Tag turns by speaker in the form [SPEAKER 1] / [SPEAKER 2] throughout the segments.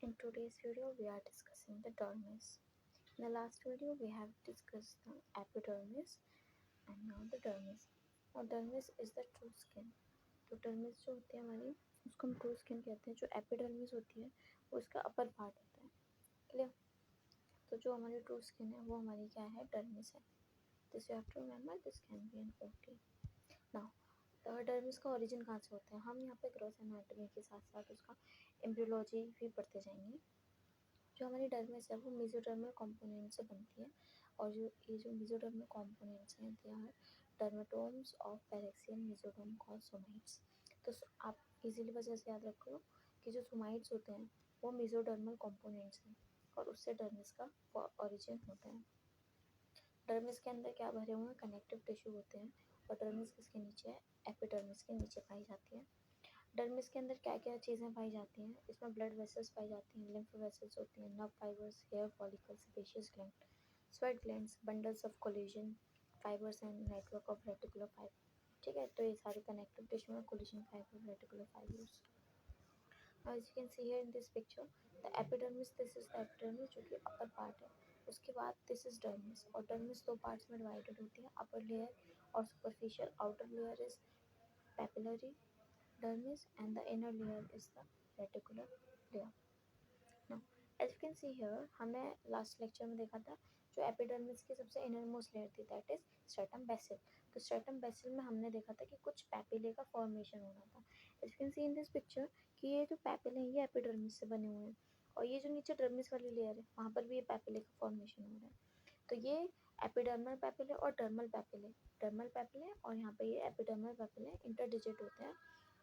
[SPEAKER 1] In today's video, we are discussing the dermis. In the last video, we have discussed the epidermis and now the dermis. Now, dermis is the true skin. तो dermis जो होती है हमारी, उसको हम true skin कहते हैं. जो epidermis होती है, वो इसका upper part होता है. क्लियर? तो जो हमारी true skin है, वो हमारी क्या है? dermis है. This you have to remember. This can be an OT. Now, dermis का origin कहाँ से होता है? हम यहाँ पे gross anatomy के साथ साथ उसका embryology भी पढ़ते जाएंगे. जो हमारी डर्मिस है वो मेसोडर्मल कंपोनेंट से बनती है और जो मेसोडर्मल कंपोनेंट्स हैं they are dermatomes of paraxial mesoderm called somites. तो आप इजीली वजह से याद रखो कि जो सोमाइट्स होते हैं वो मेसोडर्मल कंपोनेंट्स हैं और उससे डर्मिस का ओरिजिन होता है. डर्मिस के अंदर क्या भरे हुए हैं? कनेक्टिव टिश्यू होते हैं और डर्मिस किसके नीचे है? एपिडर्मिस के नीचे पाई जाती है. डर्मिस के अंदर क्या क्या चीज़ें पाई जाती हैं? इसमें ब्लड वेसल्स पाई जाती हैं, लिम्फ वेसल्स होती हैं, nerve fibres, hair follicles, sebaceous gland, sweat glands, bundles of collagen fibres and network of reticular fibre. ठीक है, तो ये सारे कनेक्टिव टिश्यू में collagen fibre, reticular fibres. As you can see here in this picture, the epidermis, this is the epidermis जो कि upper part है. उसके बाद this is dermis और dermis दो parts में divided होती है, upper layer और superficial. outer layer is papillary dermis and the inner layer is the reticular layer. Now, as you can see here, हमने last lecture में देखा था जो एपिडर्मिस की सबसे इनरमोस्ट लेयर थी दैट इज स्ट्रेटम बेसिल. तो स्ट्रेटम बेसिल में हमने देखा था कि कुछ पैपिले का फॉर्मेशन होना था. As you can see in this picture कि ये जो पैपिले हैं ये एपिडर्मिस से बने हुए हैं और ये जो नीचे डर्मिस वाली लेयर है वहाँ पर भी ये पैपिले का फॉर्मेशन हो रहा है. तो ये एपिडर्मल पैपिले और डर्मल पैपिले और यहाँ पे ये एपिडर्मल पैपिले इंटरडिजिट होते हैं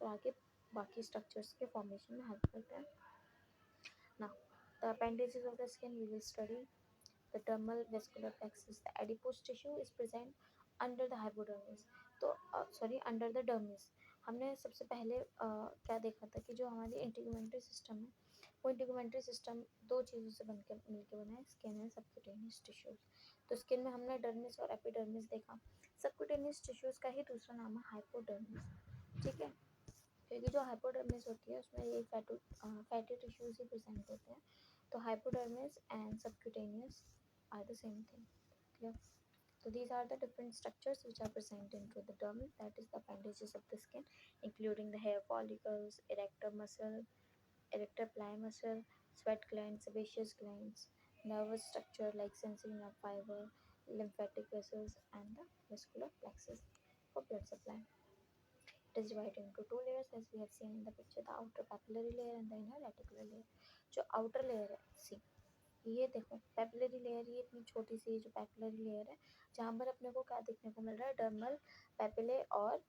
[SPEAKER 1] और आगे बाकी स्ट्रक्चर्स के फॉर्मेशन में हेल्प करते हैं. Now, the appendages of the skin we will study. The dermal vascular plexus, the adipose tissue is present under the hypodermis. तो under the dermis. हमने सबसे पहले क्या देखा था कि जो हमारी इंटीग्यूमेंट्री सिस्टम है वो इंटीग्यूमेंट्री सिस्टम दो चीज़ों से मिलकर बना है, स्किन एंड सबक्यूटेनियस टिश्यूज. तो स्किन में हमने डर्मिस और एपिडर्मिस देखा. सबक्यूटेनियस टिश्यूज का ही दूसरा नाम है हाइपोडर्मिस. ठीक है, क्योंकि जो हाइपोडर्मिस होती है उसमें ये फैटी टिश्यूज ही प्रेजेंट होते हैं. तो hypodermis and subcutaneous are the same thing. Clear? So these are the different structures which are present into the dermis, that is the appendages of the skin, including the hair follicles, erector muscle, erector pili muscle, sweat glands, sebaceous glands, nervous structure like sensory nerve fiber, lymphatic vessels, and the muscular plexus for blood supply. It is divided into two layers as we have seen in the picture, the outer papillary layer and the inner reticular layer. जो outer layer है, see, ये देखो papillary layer, ये इतनी छोटी सी जो papillary layer है जहाँ पर अपने को क्या देखने को मिल रहा है? डर्मल पैपिले और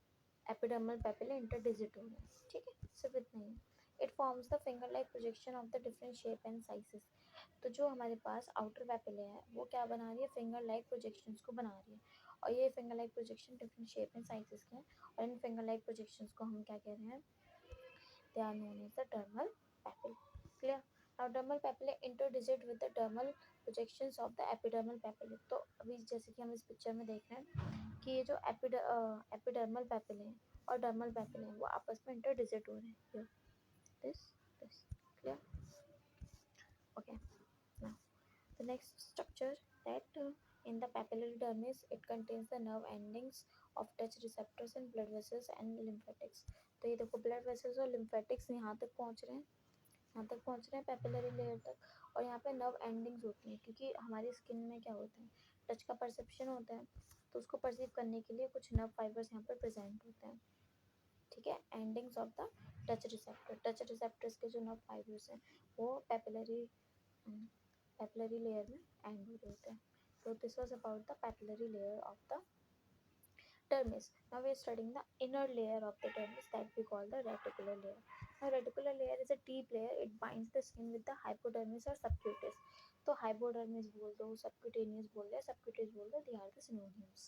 [SPEAKER 1] एपिडर्मल पैपिले इंटरडिजिट हो रहे हैं. ठीक है, सिर्फ इतना ही. It forms the finger like projection of the different shape and sizes. तो जो हमारे पास आउटर पैपिले है वो क्या बना रही है? फिंगर लाइक प्रोजेक्शंस को बना रही है और ये finger like projection different shape and sizes के हैं और इन फिंगर लाइक प्रोजेक्शंस को हम क्या कह रहे हैं? They are known as the dermal papilla. Clear? Now dermal papillae interdigit with the dermal projections of the epidermal papillae. तो अभी जैसे कि हम इस पिक्चर में देख रहे हैं कि ये जो एपिडर्मल पैपिले हैं और डर्मल पैपिले हैं वो आपस में इंटरडिजिट हो रहे हैं. This clear? Okay. Now the next structure that in the papillary dermis it contains the nerve endings of touch receptors and blood vessels and lymphatics. तो ये देखो blood vessels और lymphatics यहाँ तक पहुँच रहे हैं, यहाँ तक पहुँच रहे हैं पैपिलरी लेयर तक और यहाँ पे नर्व एंडिंग्स होती हैं क्योंकि हमारी स्किन में क्या होता है? टच का परसेप्शन होता है तो उसको परसीव करने के लिए कुछ नर्व फाइबर्स यहाँ पर प्रेजेंट होते हैं. ठीक है, endings of the touch receptors के जो नर्व फाइबर्स हैं वो पैपिलरी लेयर में एंड हो रहे होते हैं. तो this was about the papillary layer of the dermis. Now we are studying the inner layer of the dermis that we call the reticular layer. Now reticular layer is a deep layer. It binds the skin with the hypodermis or subcutaneous. तो hypodermis बोल दो, subcutaneous बोल दो, subcutaneous बोल दो, they are the synonyms.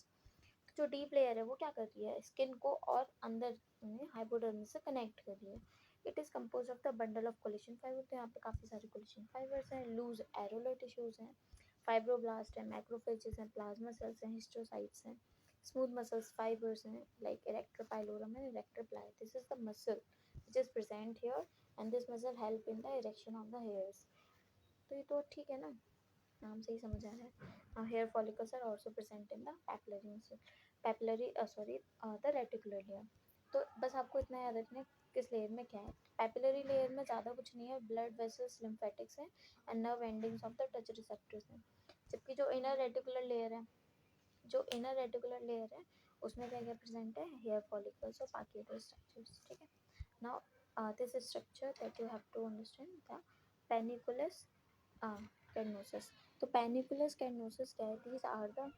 [SPEAKER 1] तो जो deep layer है वो क्या कर रही है? स्किन को और अंदर हाइपोडर्मिस से कनेक्ट कर रही है. It is compose of the bundle of collagen fibre. तो यहाँ पे काफी सारे कोलेजन फाइबर्स हैं, लूज एरोलर टिश्यूज हैं, फाइब्रोब्लास्ट है, मैक्रोफेजेस हैं, प्लाज्मा सेल्स हैं, हिस्टोसाइट्स हैं, स्मूथ मसल्स फाइबर्स हैं like erector pilorum and erector pili. This is the muscle which is present here, and this muscle help in the erection of the hairs. तो ये तो ठीक है ना, नाम से ही समझ आ रहा है. Now hair follicles are also present in the papillary muscle, papillary the reticular layer. तो बस आपको इतना याद रखना है किस लेयर में क्या है. पैपिलरी लेयर में ज़्यादा कुछ नहीं है, ब्लड वेसल्स, लिम्फेटिक्स हैं and nerve endings of the touch receptors हैं. जबकि जो इनर रेटिकुलर लेयर है, उसमें क्या क्या प्रेजेंट है, हेयर फॉलिकल्स और बाकी अदर स्ट्रक्चर्स. ठीक है. Now this structure that you have to understand the panniculus carnosus. तो पेनिकुलस कैनोसिस क्या है, these are the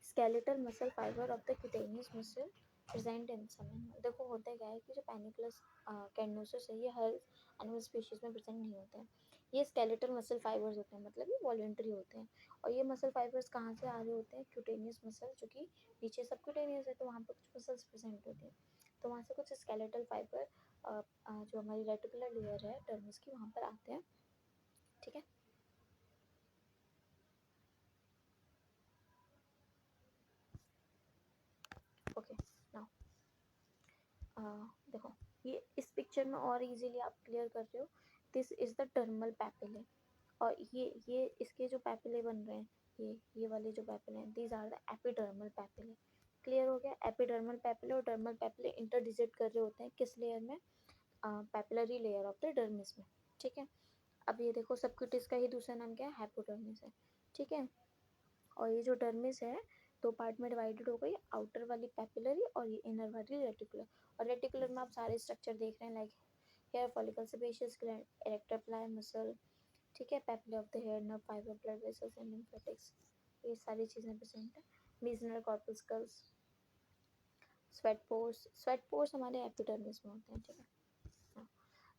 [SPEAKER 1] skeletal muscle fiber of the cutaneous muscle present in some animal. देखो होता क्या है कि जो पेनिकुलस कैनोसिस है ये हर एनिमल स्पीशीज में प्रेजेंट नहीं होते हैं. ये स्केलेटल मसल फाइबर्स होते हैं, मतलब ये वॉलेंट्री होते हैं. और ये मसल फाइबर्स कहाँ से आ रहे होते हैं, क्यूटेनियस मसल, जो कि नीचे सब क्यूटेनियस है तो वहाँ पर कुछ मसल्स प्रेजेंट होते हैं. तो वहाँ से कुछ स्केलेटल फाइबर जो हमारी रेटिकुलर लेयर है डर्मिस की, वहाँ पर आते हैं. ठीक है. ओके. नाउ देखो ये इस पिक्चर में और इजीली आप क्लियर कर रहे हो. दिस इज द टर्मल पैपिले, और ये इसके जो पैपिले बन रहे हैं, ये वाले जो पैपिले हैं, these are the epidermal papillae. Clear हो गया. एपिडर्मल पैपिले और डर्मल पैपिले इंटरडिजिट कर रहे होते हैं किस लेयर में, papillary layer of the dermis में. ठीक है. अब ये देखो सबक्यूटिस का ही दूसरा नाम क्या है, हाइपोडर्मिस है. ठीक है. और ये जो डर्मिस है दो पार्ट में डिवाइडेड हो गई, आउटर वाली पैपिलरी और ये इनर वाली रेटिकुलर. और रेटिकुलर में आप सारे स्ट्रक्चर देख रहे हैं, like hair follicle, sebaceous gland, erector pili muscle. ठीक है. Papilla of the hair, nerve fibre, blood vessels and lymphatics, ये सारी चीज़ें प्रेजेंट है. मीजनर कॉर्पस्कल्स, स्वेट पोर्स हमारे एपिडर्मिस में होते हैं. ठीक है.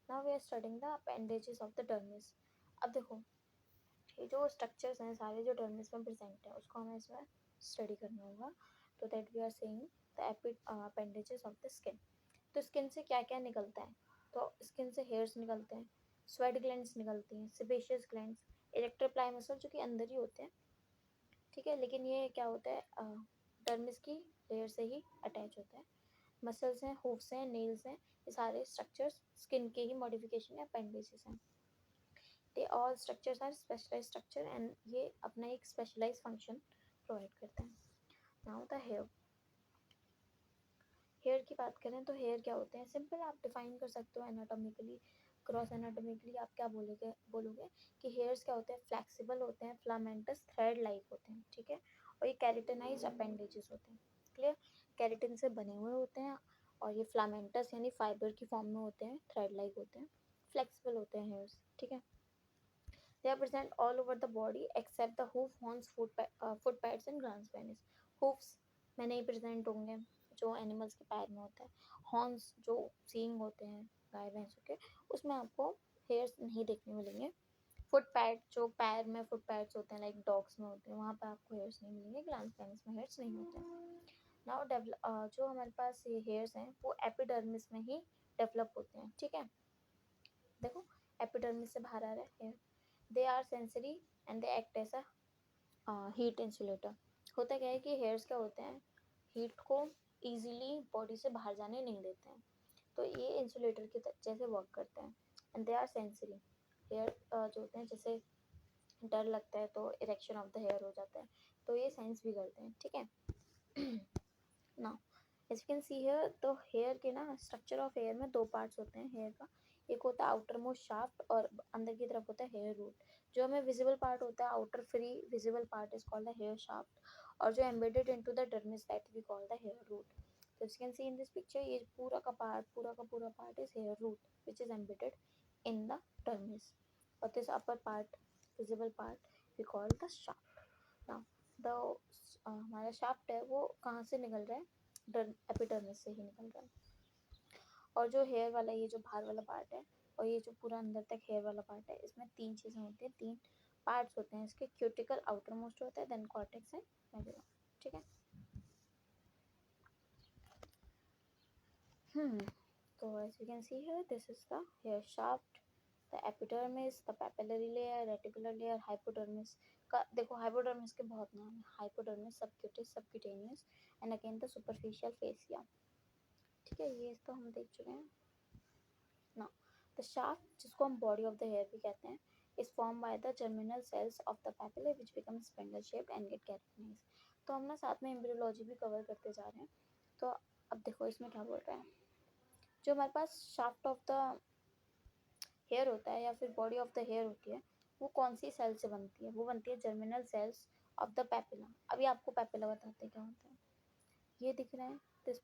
[SPEAKER 1] Now we are studying the appendages of the dermis. अब देखो ये जो स्ट्रक्चर्स हैं सारे जो डर्मिस में प्रेजेंट है उसको हमें इसमें स्टडी करना होगा. तो that we are saying the appendages of the skin. तो स्किन से क्या क्या निकलता है, तो स्किन से हेयर्स निकलते हैं, स्वेट ग्लैंड्स निकलती हैं, sebaceous glands, erector pili muscle जो कि अंदर ही होते हैं. ठीक है. लेकिन ये क्या होता है, डर्मिस की लेयर से ही अटैच होता है. मसल्स हैं, हूफ्स हैं, नेल्स हैं, ये सारे स्ट्रक्चर्स स्किन के ही मॉडिफिकेशन या अपेंडेजेस हैं. They all structures are specialise structure and ये अपना एक स्पेशलाइज फंक्शन प्रोवाइड करते हैं. Now the hair. हेयर की बात करें तो हेयर क्या होते हैं, सिंपल आप डिफाइन कर सकते हो एनाटॉमिकली, क्रॉस एनाटॉमिकली आप क्या बोलोगे कि हेयर्स क्या होते हैं, फ्लेक्सिबल होते हैं, फिलामेंटस थ्रेड लाइक होते हैं. ठीक है. और ये कैरेटिनाइज अपेंडेजेस होते हैं. क्लियर. कैरेटिन से बने हुए होते हैं और ये फिलामेंटस यानी फाइबर की फॉर्म में होते हैं, थ्रेड लाइक होते हैं, फ्लेक्सिबल होते हैं हेयर्स. ठीक है. They are present all over the body except the hoof, horns, foot pads and glans penis. Hoofs में नहीं प्रेजेंट होंगे जो एनिमल्स के पैर में होता है. हॉर्न्स जो सींग होते हैं गाय भैंसों के, उसमें आपको हेयर्स नहीं देखने मिलेंगे. फुट पैड जो पैर में फुट पैड्स होते हैं लाइक डॉग्स में होते हैं, वहाँ पे आपको हेयर्स नहीं मिलेंगे. ग्लैंड पेनिस में हेयर्स नहीं होते हैं. नाउ जो हमारे पास ये हेयर्स हैं वो एपिडर्मिस में ही डेवलप होते हैं. ठीक है. देखो एपिडर्मिस से बाहर आ रहा है hair. They are sensory and they act as a heat insulator. होता क्या है कि हेयर्स क्या होते हैं, हीट को इजीली बॉडी से बाहर जाने नहीं देते हैं, तो ये इंसुलेटर की जैसे वर्क करते हैं. And they are sensory. Hair जो होते हैं, जैसे डर लगता है तो इरेक्शन ऑफ द हेयर हो जाता है, तो ये सेंस भी करते हैं. ठीक है. Now as you can see hair, तो हेयर के ना स्ट्रक्चर ऑफ हेयर में दो पार्ट्स होते हैं हेयर का. एक होता है आउटर मोस्ट शाफ्ट और अंदर की तरफ होता है हेयर रूट. जो हमें विजिबल पार्ट होता है, outer free visible part is called the hair shaft, और जो embedded into the dermis that we call the hair root. तो you can see in this picture, ये पूरा part is hair root which is embedded in the dermis, और this upper part visible part we call the shaft. Now the हमारा shaft है वो कहाँ से निकल रहा है, एपिडर्मिस से ही निकल रहा है. और जो हेयर वाला ये जो बाहर वाला पार्ट है और ये जो पूरा अंदर तक हेयर वाला पार्ट है, इसमें तीन चीज़ें होती हैं, तीन पार्ट्स होते हैं इसके. क्यूटिकल आउटर मोस्ट होता है, देन कॉर्टेक्स एंड मेडुला. ठीक है. तो as you can see here, this is the hair shaft, the epidermis, the papillary layer, reticular layer, hypodermis. का देखो हाइपोडर्मिस के बहुत नाम है, hypodermis, subcutis, subcutaneous and again the superficial fascia. ठीक है. ये तो हम देख चुके हैं. ना द शाफ्ट, जिसको हम बॉडी ऑफ द हेयर भी कहते हैं, is form by the germinal cells of the papilla which become spindle shaped and get keratinise. तो हम ना साथ में एम्ब्रियोलॉजी भी कवर करते जा रहे हैं। तो अब देखो इसमें क्या बोल रहा है, जो हमारे पास शाफ्ट ऑफ द हेयर होता है या फिर बॉडी ऑफ द हेयर होती है, वो कौन सी सेल से बनती है, वो बनती है germinal cells of the papilla. अभी आपको पेपिला बताते हैं क्या होता है। ये दिख रहा है दिस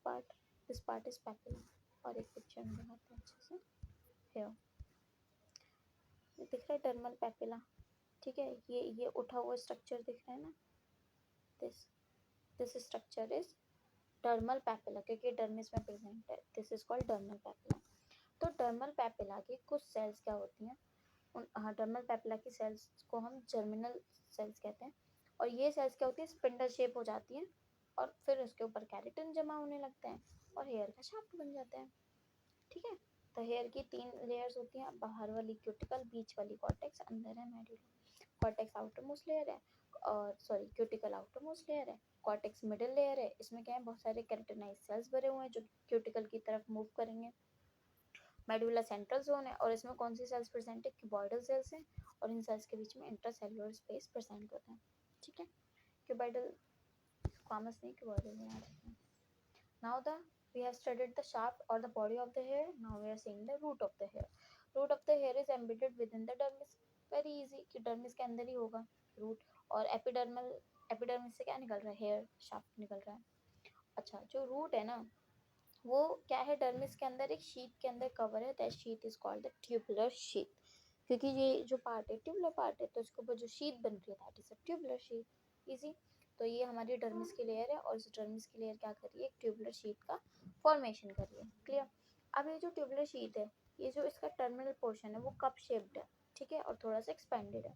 [SPEAKER 1] पार्ट इज पेपिला, और एक पिक्चर में दिखाते हैं अच्छे से। हेयर ये दिख रहा है डर्मल पेपिला, ठीक है। ये उठा हुआ स्ट्रक्चर दिख रहा है ना, this this structure is dermal papilla, क्योंकि डर्मिस में प्रेजेंट है, this is called dermal papilla. तो डर्मल पेपिला की कुछ सेल्स क्या होती हैं, हाँ, डर्मल पेपिला की सेल्स को हम जर्मिनल सेल्स कहते हैं। और ये सेल्स क्या होती है, स्पिंडल शेप हो जाती हैं, और फिर उसके ऊपर कैरेटिन जमा होने लगता है और हेयर का शाफ्ट बन जाता है, ठीक है। तो हेयर की 3 लेयर्स होती हैं, बाहर वाली क्यूटिकल, बीच वाली कॉर्टेक्स, अंदर है medulla. Cortex outer most layer है, और sorry cuticle outer most layer है, कॉर्टेक्स मिडिल लेयर है। इसमें क्या है, बहुत सारे कैरेटिनाइज सेल्स भरे हुए हैं जो क्यूटिकल की तरफ मूव करेंगे। मेडुला सेंट्रल जोन है, और इसमें कौन सी सेल्स प्रेजेंट है, क्यूबॉइडल सेल्स हैं, और इन सेल्स के बीच में इंट्रासेलुलर स्पेस प्रेजेंट होता है, ठीक है। क्यूबॉइडल स्क्वामस नहीं, क्यूबॉइडल में याद रखना। Now we have studied the shaft or the body of the hair. Now we are seeing the root of the hair. Root of the hair is embedded within the dermis. Very easy कि dermis के अंदर ही होगा root। और epidermis से क्या निकल रहा है, hair shaft निकल रहा है। अच्छा, जो root है ना, वो क्या है, dermis के अंदर एक sheath के अंदर cover है, that sheath is called the tubular sheath। क्योंकि ये जो पार्ट है ट्यूबुलर पार्ट है, तो इसके ऊपर जो शीट बन रही है that is a tubular sheet. Easy. तो ये हमारी डर्मिस की लेयर है, और इस डर्मिस की लेयर क्या कर रही है, एक ट्यूबुलर शीट का फॉर्मेशन कर रही है, क्लियर। अब ये जो ट्यूबुलर शीट है, ये जो इसका टर्मिनल पोर्शन है वो कप शेप्ड है, ठीक है, और थोड़ा सा एक्सपेंडेड है,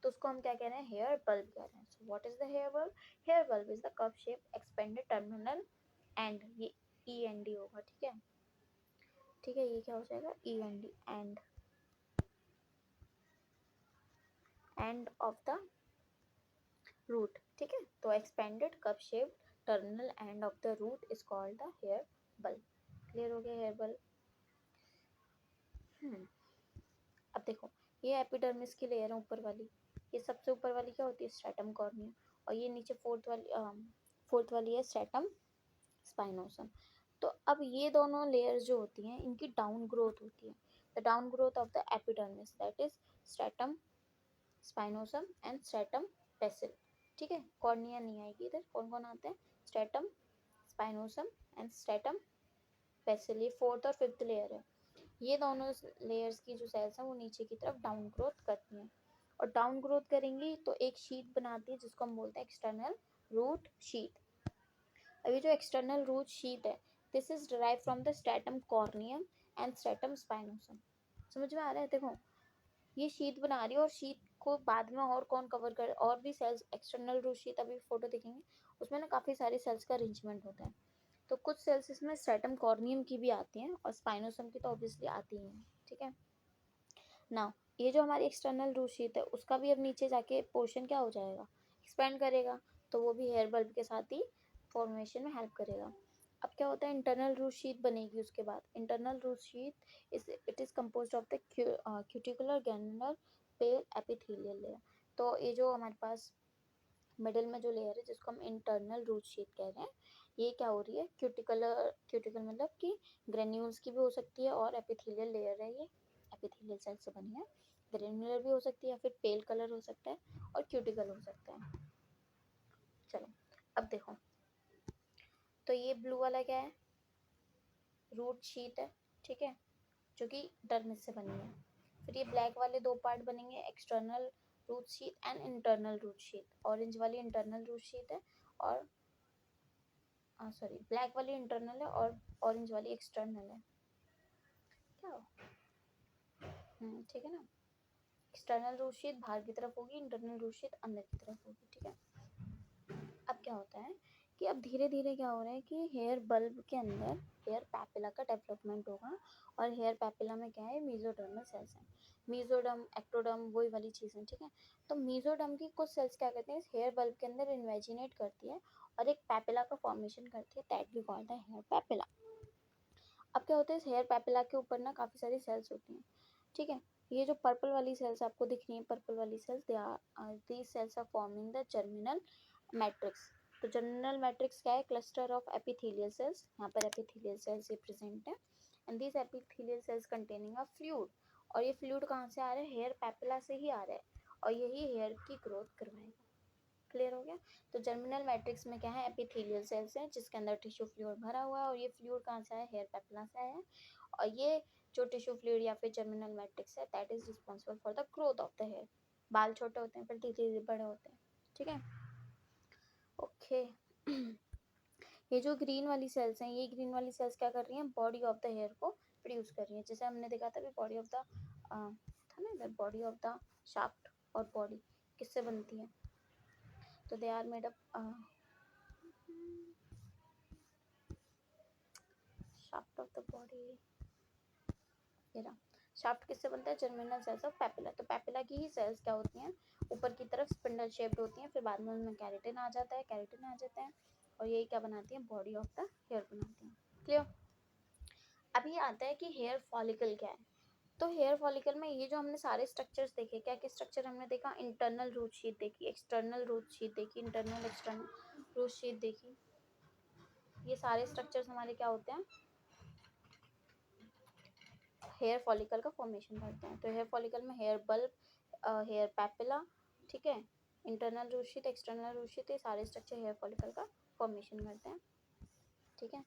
[SPEAKER 1] तो उसको हम क्या कह रहे हैं, हेयर बल्ब कह रहे हैं। So what is the hair bulb, hair bulb is the cup shape expanded terminal end, ये ई एन डी होगा, ठीक है, ठीक है, ये क्या हो जाएगा, E N D, end of the root, ठीक है। तो expanded cup shaped terminal end of the root is called the hair bulb. Clear हो गया हेयर बल्ब। अब देखो, ये एपिडर्मिस की लेयर है ऊपर वाली, ये सबसे ऊपर वाली क्या होती है, स्ट्रैटम कॉर्निया, और ये नीचे फोर्थ वाली है स्ट्रैटम स्पाइनोसम। तो अब ये दोनों लेयर्स जो होती हैं, इनकी डाउन ग्रोथ होती है। The down growth of the epidermis that is stratum spinosum and stratum basale, ठीक है। कॉर्निया नहीं आएगी इधर, कौन कौन आते हैं, स्ट्रैटम स्पाइनोसम एंड स्ट्रैटम पेसिल, ये फोर्थ और फिफ्थ लेयर है। ये दोनों लेयर्स की जो सेल्स हैं वो नीचे की तरफ डाउन ग्रोथ करती हैं, और डाउन ग्रोथ करेंगी तो एक शीट बनाती है जिसको हम बोलते हैं एक्सटर्नल रूट शीट। अभी जो एक्सटर्नल रूट शीट है, this is derive from the stratum corneum and stratum spinosum. समझ में आ रहा है, देखो ये शीट बना रही है, और शीट को बाद में और कौन कवर कर, और भी सेल्स, एक्सटर्नल रूट शीट अभी फोटो देखेंगे, उसमें ना काफ़ी सारे सेल्स का अरेंजमेंट होता है। तो कुछ सेल्स इसमें स्ट्रैटम कॉर्नियम की भी आती हैं, और स्पाइनोसम की तो ऑब्वियसली आती ही हैं, ठीक है। नाउ ये जो हमारी एक्सटर्नल रूट शीट है, उसका भी अब नीचे जाके पोर्शन क्या हो जाएगा, एक्सपेंड करेगा, तो वो भी हेयर बल्ब के साथ ही फॉर्मेशन में हेल्प करेगा। अब क्या होता है, इंटरनल रूट शीट बनेगी उसके बाद। Internal root sheath it is composed of the cuticular granular pale epithelial layer. तो ये जो हमारे पास मिडिल में जो लेयर है, जिसको हम इंटरनल रूट शीट कह रहे हैं, ये क्या हो रही है, क्यूटिकल मतलब कि ग्रेन्यूल्स की भी हो सकती है, और एपिथेलियल लेयर है, ये एपिथेलियल सेल से बनी है। ग्रेन्युलर भी हो सकती है, या फिर पेल कलर हो सकता है, और क्यूटिकल हो सकता है। चलो अब देखो, तो ये ब्लू वाला क्या है, रूट शीट है, ठीक है, जो कि डर्मिस से बनी है। फिर ये ब्लैक वाले दो पार्ट बनेंगे, external root sheath and internal root sheath. Orange वाली इंटरनल रूट शीट है, और सॉरी ब्लैक वाली इंटरनल है, और ऑरेंज वाली एक्सटर्नल है, क्या हो, ठीक है ना। एक्सटर्नल रूट शीट बाहर की तरफ होगी, इंटरनल रूट शीट अंदर की तरफ होगी, ठीक है। अब क्या होता है कि अब धीरे धीरे क्या हो रहा है कि हेयर बल्ब के अंदर हेयर पैपिला का डेवलपमेंट होगा, और हेयर पैपिला में क्या है, मीजोडर्मल सेल्स हैं, मीजोडर्म एक्टोडर्म वही वाली चीज़ें, ठीक है। तो मीजोडर्म की कुछ सेल्स क्या करते हैं, हेयर बल्ब के अंदर इन्वेजिनेट करती है, और एक पैपिला का फॉर्मेशन करती है, that we call the hair papilla. अब क्या होता है, इस हेयर पैपिला के ऊपर ना काफ़ी सारी सेल्स होती हैं, ठीक है। ये जो पर्पल वाली सेल्स आपको दिख रही हैं, पर्पल वाली cells, they are these cells are forming the germinal matrix. तो जर्मिनल मैट्रिक्स क्या है, क्लस्टर ऑफ एपिथेलियल सेल्स, यहाँ पर एपिथेलियल सेल्स ये प्रेजेंट है, and these epithelial cells containing a fluid, और ये फ्लूइड कहाँ से आ रहा है, हेयर पैपिला से ही आ रहा है, और यही हेयर की ग्रोथ करवाएगा। क्लियर हो गया। तो जर्मिनल मैट्रिक्स में क्या है, एपिथेलियल सेल्स है जिसके अंदर टिश्यू फ्लूइड भरा हुआ है, और ये फ्लूइड कहाँ से आया, हेयर पैपिला से आया है, और ये जो टिश्यू फ्लूइड या फिर जर्मिनल मैट्रिक्स है that is responsible for the growth of the hair. बाल छोटे होते हैं फिर धीरे धीरे बड़े होते हैं, ठीक है। ओके ये जो ग्रीन वाली सेल्स हैं, ये ग्रीन वाली सेल्स क्या कर रही हैं, बॉडी ऑफ द हेयर को प्रोड्यूस कर रही है, जैसे हमने देखा था बॉडी ऑफ द था ना इधर, बॉडी ऑफ द शाफ्ट, और बॉडी किससे बनती है, तो they are made up, shaft of the body, ये रहा, शाफ्ट किससे बनता है, जर्मिनल सेल्स ऑफ पैपिला। तो पैपिला की ही सेल्स क्या होती हैं, ऊपर की तरफ स्पिंडल शेप्ड होती हैं, फिर बाद में उनमें कैरेटिन आ जाता है, कैरेटिन आ जाता है, और यही क्या बनाती हैं, बॉडी ऑफ द हेयर बनाती हैं। क्लियर। अभी आता है कि हेयर फॉलिकल क्या है। तो हेयर फॉलिकल में ये जो हमने सारे स्ट्रक्चर्स देखे, क्या क्या स्ट्रक्चर हमने देखा, इंटरनल रूट शीट देखी, एक्सटर्नल रूट शीट देखी, इंटरनल एक्सटर्नल रूट शीट देखी, ये सारे स्ट्रक्चर्स हमारे क्या होते हैं, हेयर फॉलिकल का फॉर्मेशन करते हैं। तो हेयर फॉलिकल में हेयर बल्ब, हेयर पैपिला, ठीक है, internal root sheath, external root sheath, ये सारे स्ट्रक्चर हेयर फॉलिकल का फॉर्मेशन करते हैं, ठीक है।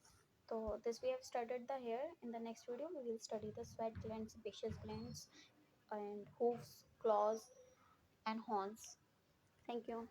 [SPEAKER 1] तो this we have studied the hair, in the next video we will study the sweat glands, sebaceous glands, and hooves, claws, and horns. Thank you.